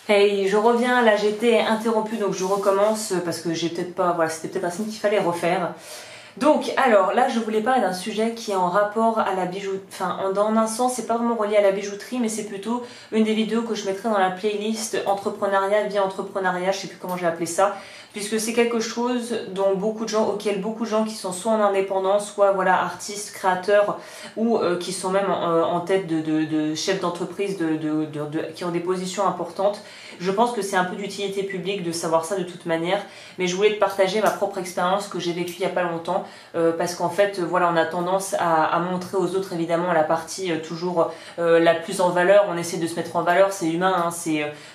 Hey, je reviens, là j'étais interrompue donc je recommence parce que j'ai peut-être pas, voilà, c'était peut-être un signe qu'il fallait refaire. Donc, alors là, je voulais parler d'un sujet qui est en rapport à la bijouterie. Enfin, dans un sens, c'est pas vraiment relié à la bijouterie, mais c'est plutôt une des vidéos que je mettrai dans la playlist entrepreneuriat, vie entrepreneuriat, je sais plus comment j'ai appelé ça, puisque c'est quelque chose dont auquel beaucoup de gens qui sont soit en indépendant, soit voilà artistes, créateurs, ou qui sont même en tête de chefs d'entreprise, qui ont des positions importantes. Je pense que c'est un peu d'utilité publique de savoir ça de toute manière, mais je voulais te partager ma propre expérience que j'ai vécue il y a pas longtemps. Parce qu'en fait voilà, on a tendance à montrer aux autres évidemment la partie toujours la plus en valeur. On essaie de se mettre en valeur, c'est humain, hein,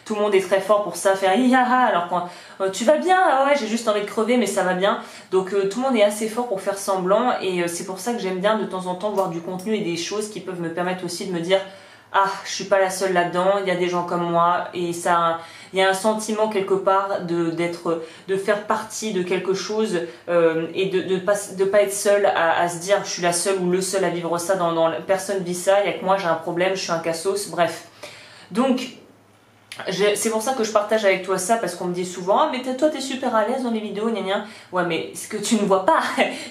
tout le monde est très fort pour ça, faire hihaha, alors quand tu vas bien, ah ouais j'ai juste envie de crever mais ça va bien. Donc tout le monde est assez fort pour faire semblant, et c'est pour ça que j'aime bien de temps en temps voir du contenu et des choses qui peuvent me permettre aussi de me dire ah, je suis pas la seule là-dedans, il y a des gens comme moi, et ça, il y a un sentiment quelque part de faire partie de quelque chose, et de pas être seule à se dire je suis la seule ou le seul à vivre ça, personne vit ça, il y a que moi, j'ai un problème, je suis un cassos, bref. Donc, c'est pour ça que je partage avec toi ça, parce qu'on me dit souvent ah mais toi t'es super à l'aise dans les vidéos, gna gna. Ouais, mais ce que tu ne vois pas,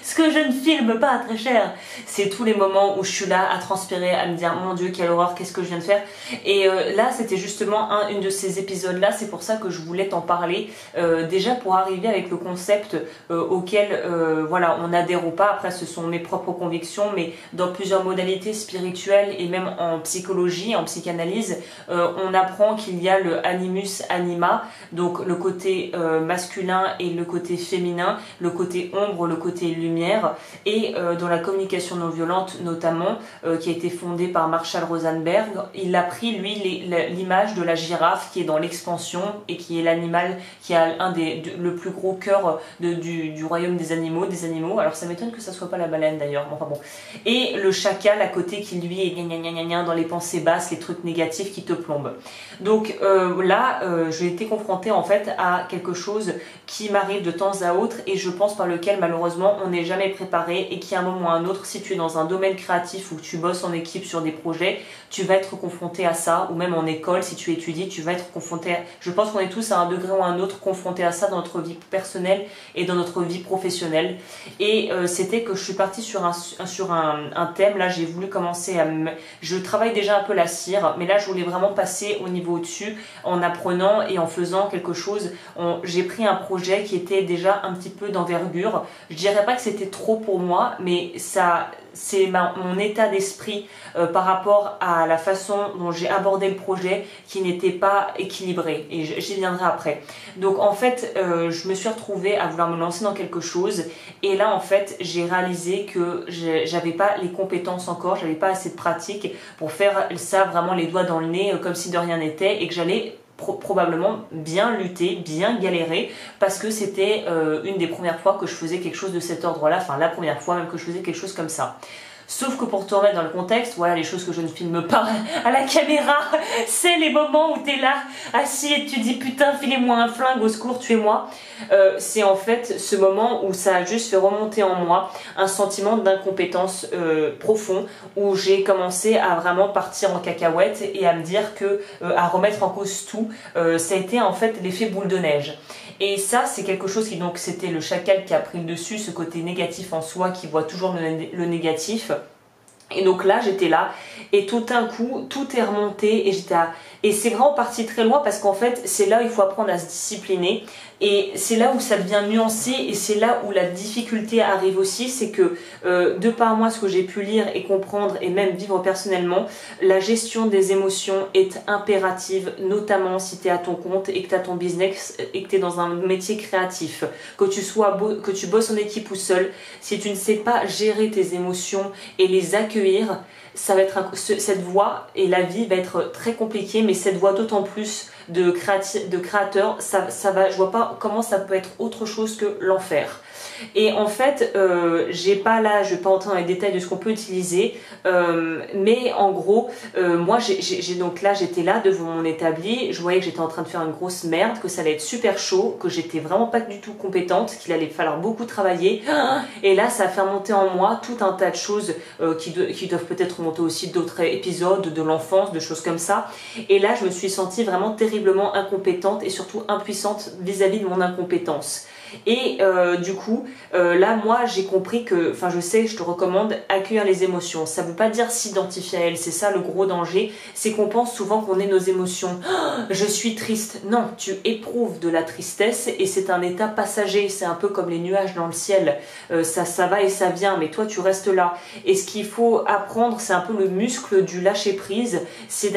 ce que je ne filme pas très cher, c'est tous les moments où je suis là à transpirer, à me dire mon Dieu quelle horreur, qu'est-ce que je viens de faire. Et là c'était justement une de ces épisodes là, c'est pour ça que je voulais t'en parler, déjà pour arriver avec le concept auquel voilà, on adhère ou pas. Après ce sont mes propres convictions, mais dans plusieurs modalités spirituelles et même en psychologie, en psychanalyse, on apprend qu'il y a le animus anima, donc le côté masculin et le côté féminin, le côté ombre, le côté lumière, et dans la communication non violente notamment, qui a été fondée par Marshall Rosenberg, il a pris lui l'image de la girafe qui est dans l'expansion et qui est l'animal qui a le plus gros cœur du royaume des animaux, alors ça m'étonne que ça soit pas la baleine d'ailleurs, enfin bon, et le chacal à côté qui lui est gna gna gna gna dans les pensées basses, les trucs négatifs qui te plombent. Donc là, j'ai été confrontée en fait à quelque chose qui m'arrive de temps à autre, et je pense par lequel malheureusement on n'est jamais préparé, et qui à un moment ou à un autre, si tu es dans un domaine créatif ou que tu bosses en équipe sur des projets, tu vas être confronté à ça, ou même en école si tu étudies, tu vas être confronté je pense qu'on est tous à un degré ou à un autre confrontés à ça dans notre vie personnelle et dans notre vie professionnelle. Et c'était que je suis partie sur un thème. Là j'ai voulu commencer je travaille déjà un peu la cire, mais là je voulais vraiment passer au niveau au-dessus en apprenant et en faisant quelque chose. J'ai pris un projet qui était déjà un petit peu d'envergure. Je dirais pas que c'était trop pour moi, mais c'est mon état d'esprit par rapport à la façon dont j'ai abordé le projet qui n'était pas équilibré, et j'y viendrai après. Donc en fait je me suis retrouvée à vouloir me lancer dans quelque chose, et là en fait j'ai réalisé que j'avais pas les compétences encore, j'avais pas assez de pratique pour faire ça vraiment les doigts dans le nez comme si de rien n'était, et que j'allais probablement bien lutter, bien galérer, parce que c'était une des premières fois que je faisais quelque chose de cet ordre-là, enfin la première fois même que je faisais quelque chose comme ça. Sauf que pour te remettre dans le contexte, voilà les choses que je ne filme pas à la caméra, c'est les moments où tu es là, assis, et tu dis putain filez-moi un flingue, au secours, tuez-moi. C'est en fait ce moment où ça a juste fait remonter en moi un sentiment d'incompétence profond, où j'ai commencé à vraiment partir en cacahuète et à me dire que, à remettre en cause tout, ça a été en fait l'effet boule de neige. Et ça, c'est quelque chose qui, donc, c'était le chacal qui a pris le dessus, ce côté négatif en soi, qui voit toujours le négatif. Et donc là, j'étais là, et tout d'un coup, tout est remonté, et c'est vraiment parti très loin, parce qu'en fait, c'est là où il faut apprendre à se discipliner, et c'est là où ça devient nuancé, et c'est là où la difficulté arrive aussi, c'est que, de par moi, ce que j'ai pu lire et comprendre, et même vivre personnellement, la gestion des émotions est impérative, notamment si tu es à ton compte, et que tu as ton business, et que tu es dans un métier créatif, que tu bosses en équipe ou seul. Si tu ne sais pas gérer tes émotions et les accueillir, ça va être cette voie, et la vie va être très compliquée, mais cette voie d'autant plus de créateur, je vois pas comment ça peut être autre chose que l'enfer. Et en fait, je vais pas entrer dans les détails de ce qu'on peut utiliser, mais en gros, moi donc là j'étais là devant mon établi, je voyais que j'étais en train de faire une grosse merde, que ça allait être super chaud, que j'étais vraiment pas du tout compétente, qu'il allait falloir beaucoup travailler, et là ça a fait remonter en moi tout un tas de choses qui doivent peut-être remonter aussi d'autres épisodes de l'enfance, de choses comme ça, et là je me suis sentie vraiment terrifiée terriblement incompétente et surtout impuissante vis-à-vis de mon incompétence. Et du coup, là, moi, j'ai compris que, enfin, je sais, je te recommande accueillir les émotions. Ça ne veut pas dire s'identifier à elles, c'est ça le gros danger, c'est qu'on pense souvent qu'on est nos émotions. Oh, je suis triste. Non, tu éprouves de la tristesse et c'est un état passager. C'est un peu comme les nuages dans le ciel. Ça va et ça vient, mais toi, tu restes là. Et ce qu'il faut apprendre, c'est un peu le muscle du lâcher prise, c'est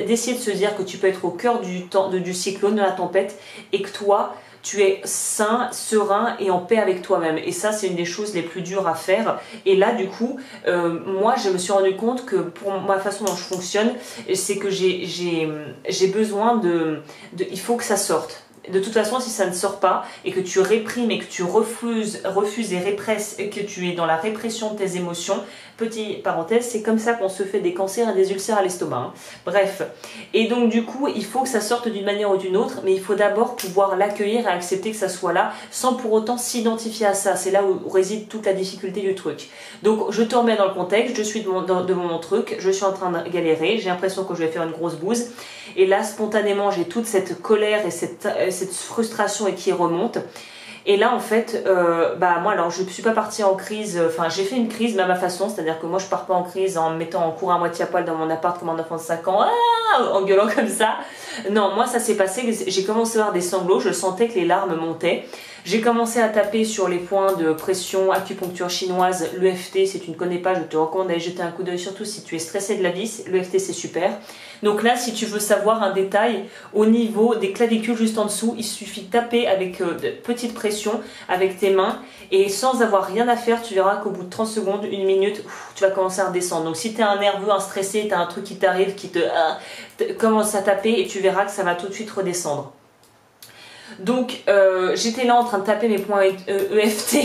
d'essayer de se dire que tu peux être au cœur du cyclone, de la tempête, et que toi, tu es sain, serein et en paix avec toi-même. Et ça, c'est une des choses les plus dures à faire. Et là, du coup, moi, je me suis rendu compte que pour ma façon dont je fonctionne, c'est que j'ai besoin il faut que ça sorte. De toute façon, si ça ne sort pas et que tu réprimes et que tu refuses et répresses et que tu es dans la répression de tes émotions, petite parenthèse, c'est comme ça qu'on se fait des cancers et des ulcères à l'estomac. Hein. Bref. Et donc du coup, il faut que ça sorte d'une manière ou d'une autre, mais il faut d'abord pouvoir l'accueillir et accepter que ça soit là, sans pour autant s'identifier à ça. C'est là où réside toute la difficulté du truc. Donc je te remets dans le contexte, je suis devant mon truc, je suis en train de galérer, j'ai l'impression que je vais faire une grosse bouse. Et là, spontanément, j'ai toute cette colère et cette frustration qui remonte. Et là, en fait, moi, alors, je ne suis pas partie en crise, enfin, j'ai fait une crise, mais à ma façon, c'est-à-dire que moi, je pars pas en crise en me mettant en cours à moitié à poil dans mon appart comme un enfant de 5 ans, en gueulant comme ça. Non, moi, ça s'est passé, j'ai commencé à avoir des sanglots, je sentais que les larmes montaient. J'ai commencé à taper sur les points de pression acupuncture chinoise, l'EFT, si tu ne connais pas, je te recommande d'aller jeter un coup d'œil, surtout si tu es stressé de la vie, l'EFT c'est super. Donc là, si tu veux savoir un détail, au niveau des clavicules juste en dessous, il suffit de taper avec de petites pressions avec tes mains et sans avoir rien à faire, tu verras qu'au bout de 30 secondes, une minute, tu vas commencer à redescendre. Donc si tu es un nerveux, un stressé, tu as un truc qui t'arrive, qui te commence à taper et tu verras que ça va tout de suite redescendre. Donc j'étais là en train de taper mes points EFT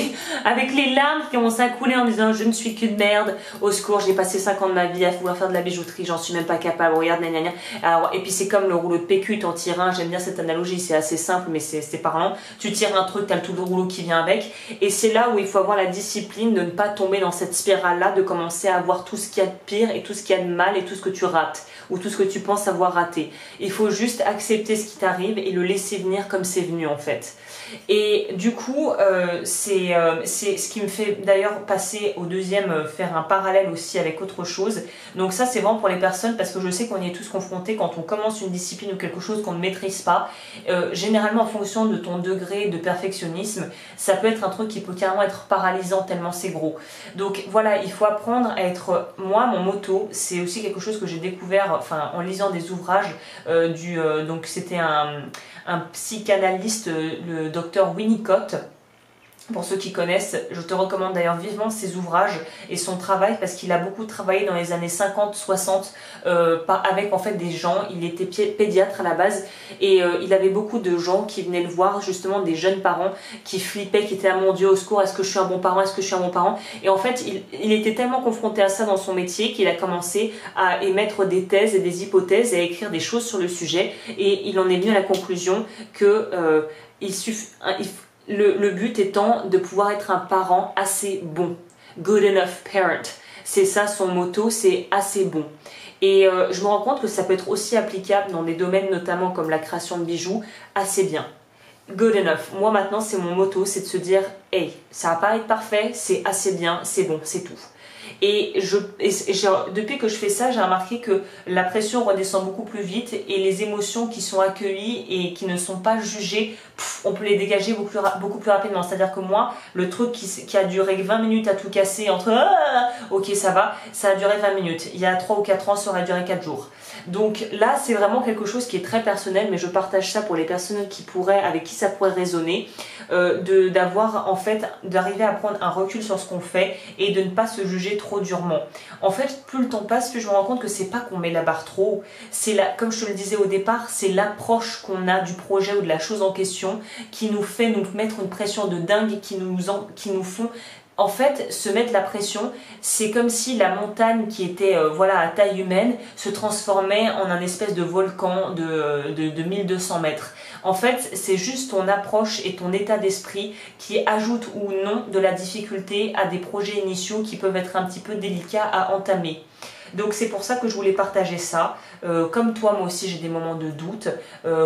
avec les larmes qui commençaient à couler en me disant je ne suis qu'une merde, au secours, j'ai passé 5 ans de ma vie à vouloir faire de la bijouterie, j'en suis même pas capable, regarde, gna gna gna. Alors, et puis c'est comme le rouleau de PQ, t'en tires un, j'aime bien cette analogie, c'est assez simple mais c'est parlant, tu tires un truc, t'as tout le rouleau qui vient avec et c'est là où il faut avoir la discipline de ne pas tomber dans cette spirale là, de commencer à voir tout ce qu'il y a de pire et tout ce qu'il y a de mal et tout ce que tu rates ou tout ce que tu penses avoir raté. Il faut juste accepter ce qui t'arrive et le laisser venir comme c'est venu en fait. Et du coup, c'est ce qui me fait d'ailleurs passer au deuxième, faire un parallèle aussi avec autre chose. Donc ça c'est vraiment pour les personnes parce que je sais qu'on y est tous confrontés quand on commence une discipline ou quelque chose qu'on ne maîtrise pas. Généralement en fonction de ton degré de perfectionnisme, ça peut être un truc qui peut carrément être paralysant tellement c'est gros. Donc voilà, il faut apprendre à être... Moi, mon motto, c'est aussi quelque chose que j'ai découvert en lisant des ouvrages donc c'était un psychanalyste, le docteur Winnicott. Pour ceux qui connaissent, je te recommande d'ailleurs vivement ses ouvrages et son travail parce qu'il a beaucoup travaillé dans les années 50-60 avec en fait des gens. Il était pédiatre à la base et il avait beaucoup de gens qui venaient le voir, justement des jeunes parents qui flippaient, qui étaient à mon Dieu au secours, est-ce que je suis un bon parent, est-ce que je suis un bon parent? Et en fait il était tellement confronté à ça dans son métier qu'il a commencé à émettre des thèses et des hypothèses et à écrire des choses sur le sujet et il en est venu à la conclusion que le but étant de pouvoir être un parent assez bon. Good enough parent. C'est ça son motto, c'est assez bon. Et je me rends compte que ça peut être aussi applicable dans des domaines notamment comme la création de bijoux, assez bien. Good enough. Moi maintenant c'est mon motto, c'est de se dire hey, ça va pas être parfait, c'est assez bien, c'est bon, c'est tout. Et depuis que je fais ça, j'ai remarqué que la pression redescend beaucoup plus vite et les émotions qui sont accueillies et qui ne sont pas jugées, on peut les dégager beaucoup plus rapidement. C'est-à-dire que moi, le truc qui a duré 20 minutes à tout casser entre ok ça va, ça a duré 20 minutes. Il y a 3 ou 4 ans, ça aurait duré 4 jours. Donc là, c'est vraiment quelque chose qui est très personnel, mais je partage ça pour les personnes avec qui ça pourrait résonner, d'avoir en fait, d'arriver à prendre un recul sur ce qu'on fait et de ne pas se juger trop durement. En fait, plus le temps passe, plus je me rends compte que c'est pas qu'on met la barre trop haut, c'est comme je te le disais au départ, c'est l'approche qu'on a du projet ou de la chose en question qui nous fait nous mettre une pression de dingue, qui nous font... En fait, se mettre la pression, c'est comme si la montagne qui était à taille humaine se transformait en un espèce de volcan de 1200 mètres. En fait, c'est juste ton approche et ton état d'esprit qui ajoute ou non de la difficulté à des projets initiaux qui peuvent être un petit peu délicats à entamer. Donc c'est pour ça que je voulais partager ça. Comme toi, moi aussi j'ai des moments de doute.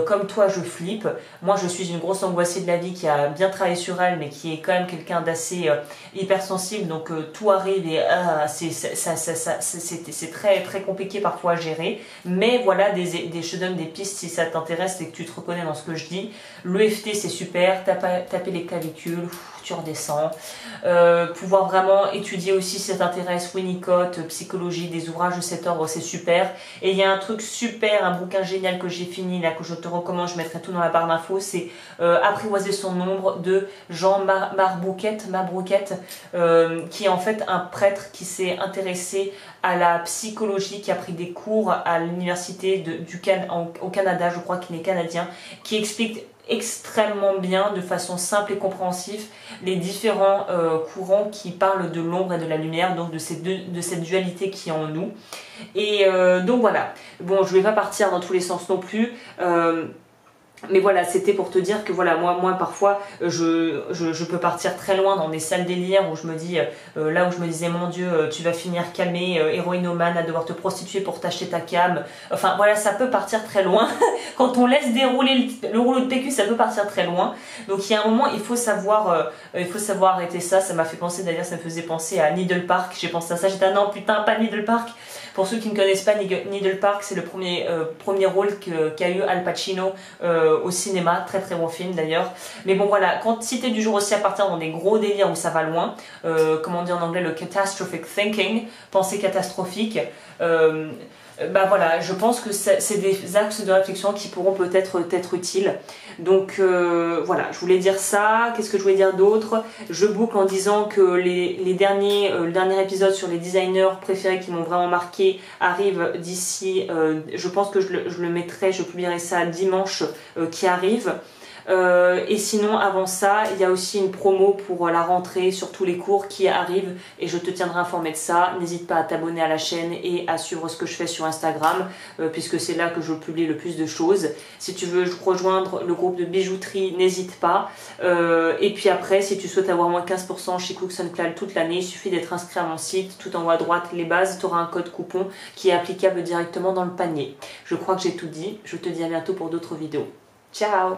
Comme toi, je flippe. Moi, je suis une grosse angoissée de la vie qui a bien travaillé sur elle, mais qui est quand même quelqu'un d'assez hypersensible. Donc tout arrive et c'est très, très compliqué parfois à gérer. Mais voilà, je te donne des pistes si ça t'intéresse et que tu te reconnais dans ce que je dis. L'EFT, c'est super. Taper les clavicules, tu redescends. Pouvoir vraiment étudier aussi si ça t'intéresse, Winnicott, psychologie, des ouvrages de cet ordre, c'est super. Et il y a un truc super, un bouquin génial que j'ai fini là, que je te recommande, je mettrai tout dans la barre d'infos, c'est Apprivoiser son ombre de Jean Mabrouquette, qui est en fait un prêtre qui s'est intéressé à la psychologie, qui a pris des cours à l'université au Canada, je crois qu'il est canadien, qui explique extrêmement bien, de façon simple et compréhensive, les différents courants qui parlent de l'ombre et de la lumière, donc de cette dualité qui est en nous. Et donc voilà, bon, je vais pas partir dans tous les sens non plus. Mais voilà, c'était pour te dire que voilà, moi parfois, je peux partir très loin dans des sales délires où je me dis, là où je me disais, mon Dieu, tu vas finir calmé, héroïnomane, à devoir te prostituer pour t'acheter ta cam. Enfin voilà, ça peut partir très loin. Quand on laisse dérouler le rouleau de PQ, ça peut partir très loin. Donc il y a un moment, il faut savoir arrêter ça. Ça m'a fait penser, d'ailleurs, ça me faisait penser à Needle Park. J'ai pensé à ça, j'étais, ah non, putain, pas Needle Park. Pour ceux qui ne connaissent pas Needle Park, c'est le premier rôle qu'a eu Al Pacino au cinéma, très très bon film d'ailleurs. Mais bon voilà, si t'es du jour aussi à partir dans des gros délires où ça va loin, comme on dit en anglais le catastrophic thinking, pensée catastrophique, bah voilà, je pense que c'est des axes de réflexion qui pourront peut-être être utiles. Donc voilà, je voulais dire ça. Qu'est-ce que je voulais dire d'autre? Je boucle en disant que le dernier épisode sur les designers préférés qui m'ont vraiment marqué arrive d'ici, je pense que je le mettrai, je publierai ça dimanche qui arrive. Et sinon, avant ça, il y a aussi une promo pour la rentrée sur tous les cours qui arrivent et je te tiendrai informé de ça. N'hésite pas à t'abonner à la chaîne et à suivre ce que je fais sur Instagram puisque c'est là que je publie le plus de choses. Si tu veux rejoindre le groupe de bijouterie, n'hésite pas. Et puis après, si tu souhaites avoir moins 15% chez Cooks & Clan toute l'année, il suffit d'être inscrit à mon site. Tout en haut à droite, les bases, tu auras un code coupon qui est applicable directement dans le panier. Je crois que j'ai tout dit. Je te dis à bientôt pour d'autres vidéos. Ciao!